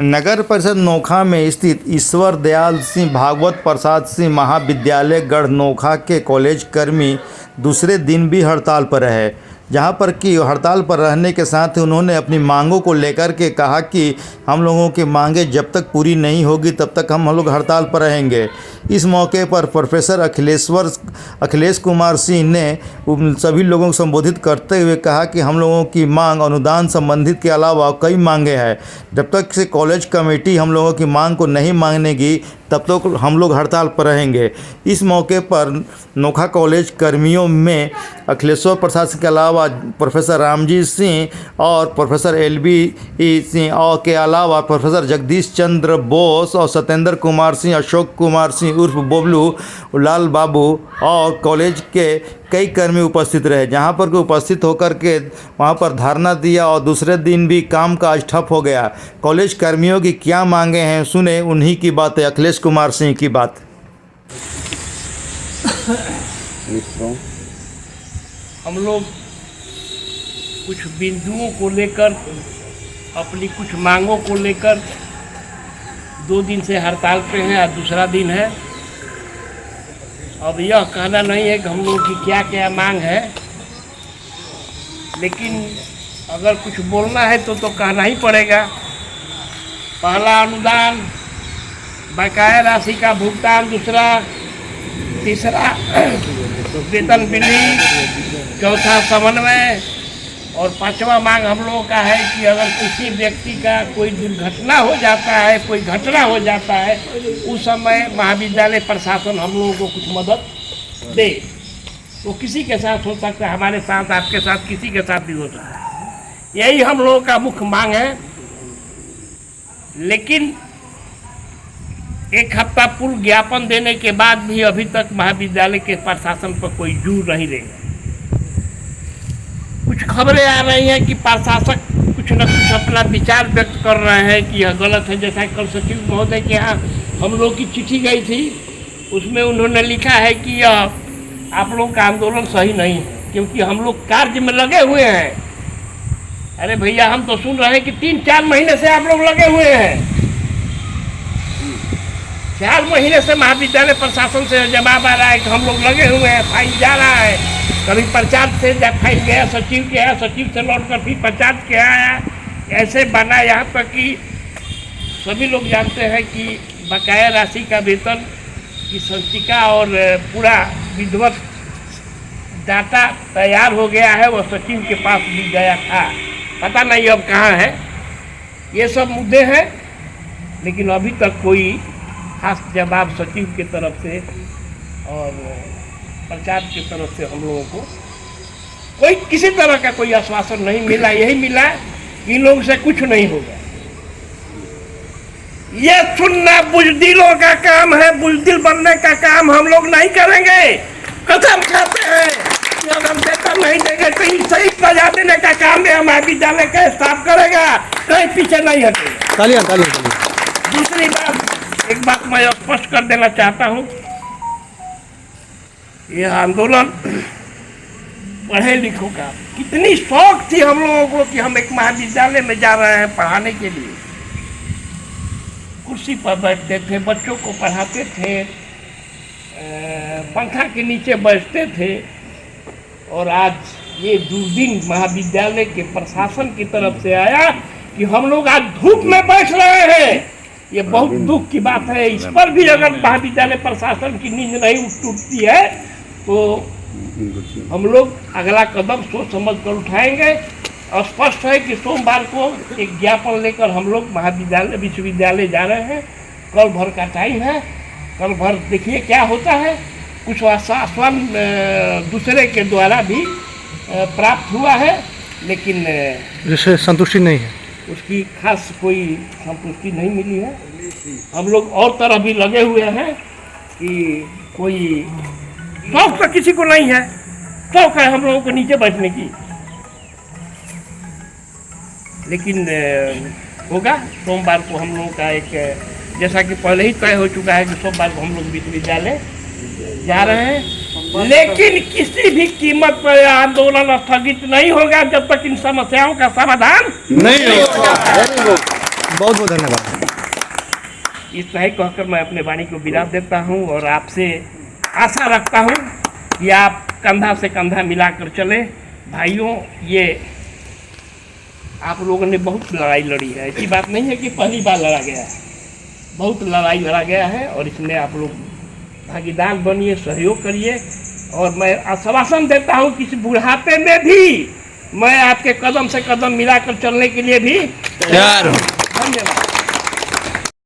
नगर परिषद नोखा में स्थित ईश्वर दयाल सिंह भागवत प्रसाद सिंह महाविद्यालय गढ़ नोखा के कॉलेज कर्मी दूसरे दिन भी हड़ताल पर रहे, जहां पर कि हड़ताल पर रहने के साथ ही उन्होंने अपनी मांगों को लेकर के कहा कि हम लोगों की मांगें जब तक पूरी नहीं होगी तब तक हम लोग हड़ताल पर रहेंगे। इस मौके पर प्रोफेसर अखिलेश कुमार सिंह ने उन सभी लोगों को संबोधित करते हुए कहा कि हम लोगों की मांग अनुदान संबंधित के अलावा कई मांगें हैं। जब तक से कॉलेज कमेटी हम लोगों की मांग को नहीं मानेगी तब तक हम लोग हड़ताल पर रहेंगे। इस मौके पर नोखा कॉलेज कर्मियों में अखिलेश्वर प्रसाद सिंह के अलावा प्रोफेसर रामजी सिंह और प्रोफेसर LB सिंह और के अलावा प्रोफेसर जगदीश चंद्र बोस और सत्येंद्र कुमार सिंह, अशोक कुमार सिंह उर्फ बोबलू, लाल बाबू और कॉलेज के कई कर्मी उपस्थित रहे, जहां पर उपस्थित होकर के वहां पर धरना दिया और दूसरे दिन भी काम काज ठप हो गया। कॉलेज कर्मियों की क्या मांगे हैं, सुने उन्हीं की बातें, अखिलेश कुमार सिंह की बात। हम लोग कुछ बिंदुओं को लेकर, अपनी कुछ मांगों को लेकर 2 दिन से हड़ताल पे हैं। आज दूसरा दिन है। अब यह कहना नहीं है कि हम लोगों की क्या क्या मांग है, लेकिन अगर कुछ बोलना है तो कहना ही पड़ेगा। पहला अनुदान, बकाया राशि का भुगतान, तीसरा वेतन वृद्धि, चौथा समन्वय और 5वां मांग हम लोगों का है कि अगर किसी व्यक्ति का कोई दुर्घटना हो जाता है, कोई घटना हो जाता है, उस समय महाविद्यालय प्रशासन हम लोगों को कुछ मदद दे। तो किसी के साथ हो सकता है, हमारे साथ, आपके साथ, किसी के साथ भी हो सकता है। यही हम लोगों का मुख्य मांग है। लेकिन 1 हफ्ता पूर्व ज्ञापन देने के बाद भी अभी तक महाविद्यालय के प्रशासन पर कोई जोर नहीं रहेगा। कुछ खबरें आ रही हैं कि प्रशासक कुछ न कुछ अपना विचार व्यक्त कर रहे हैं कि यह गलत है। जैसा कल सचिव महोदय के यहाँ हम लोग की चिट्ठी गई थी, उसमें उन्होंने लिखा है कि यह आप लोग का आंदोलन सही नहीं है, क्योंकि हम लोग कार्य में लगे हुए हैं। अरे भैया, हम तो सुन रहे हैं कि 3-4 महीने से आप लोग लगे हुए हैं। 4 महीने से महाविद्यालय प्रशासन से जवाब आ रहा है कि हम लोग लगे हुए हैं, फाइन जा रहा है। कभी पंचायत से फाइन गया, सचिव के यहाँ, सचिव से लौट कर फिर पंचायत के आया। ऐसे बना यहाँ तक कि सभी लोग जानते हैं कि बकाया राशि का वेतन की संचिका और पूरा विधिवत डाटा तैयार हो गया है। वह सचिव के पास भी गया था, पता नहीं अब कहाँ है। ये सब मुद्दे हैं, लेकिन अभी तक कोई खास जवाब सचिव की तरफ से और पंचायत की तरफ से हम लोगों को कोई किसी तरह का कोई आश्वासन नहीं मिला। यही मिला कि इन लोगों से कुछ नहीं होगा। ये सुनना बुजदिलों का काम है। बुजदिल बनने का काम हम लोग नहीं करेंगे। कसम खाते हैं कि अगर वेतन नहीं देंगे तो सही सजा देने का काम है महाविद्यालय का स्टाफ करेगा, कहीं पीछे नहीं हटेगा। तालियां। दूसरी बात, एक बात मैं स्पष्ट कर देना चाहता हूँ। यह आंदोलन पढ़े लिखों का, कितनी शौक थी हम लोगों को कि हम एक महाविद्यालय में जा रहे हैं पढ़ाने के लिए। कुर्सी पर बैठते थे, बच्चों को पढ़ाते थे, पंखा के नीचे बैठते थे। और आज ये दुर्दिन महाविद्यालय के प्रशासन की तरफ से आया कि हम लोग आज धूप में बैठ रहे हैं। ये बहुत दुख की बात है। इस पर भी अगर महाविद्यालय प्रशासन की नींद नहीं टूटती है तो हम लोग अगला कदम सोच समझ कर उठाएंगे। और स्पष्ट है कि सोमवार को एक ज्ञापन लेकर हम लोग महाविद्यालय विश्वविद्यालय जा रहे हैं। कल भर का टाइम है, कल भर देखिए क्या होता है। कुछ आश्वासन दूसरे के द्वारा भी प्राप्त हुआ है, लेकिन जिससे संतुष्टि नहीं है, उसकी खास कोई संतुष्टि नहीं मिली है। हम लोग और तरह भी लगे हुए हैं कि कोई शौक तो किसी को नहीं है, शौक है हम लोगों को नीचे बैठने की, लेकिन होगा। सोमवार को हम लोगों का एक, जैसा कि पहले ही तय हो चुका है कि सोमवार को हम लोग विश्वविद्यालय जा रहे हैं। लेकिन किसी भी कीमत पर आंदोलन स्थगित नहीं होगा जब तक इन समस्याओं का समाधान नहीं होगा। बहुत बहुत धन्यवाद। इतना ही कहकर मैं अपने वाणी को विराम देता हूँ और आपसे आशा रखता हूँ कि आप कंधा से कंधा मिलाकर चले। भाइयों, ये आप लोगों ने बहुत लड़ाई लड़ी है, ऐसी बात नहीं है कि पहली बार लड़ा गया है, बहुत लड़ाई लड़ा गया है और इसमें आप लोग भागीदार बनिए, सहयोग करिए। और मैं आश्वासन देता हूँ कि इस बुढ़ापे में भी मैं आपके कदम से कदम मिलाकर चलने के लिए भी तैयार हूँ। धन्यवाद।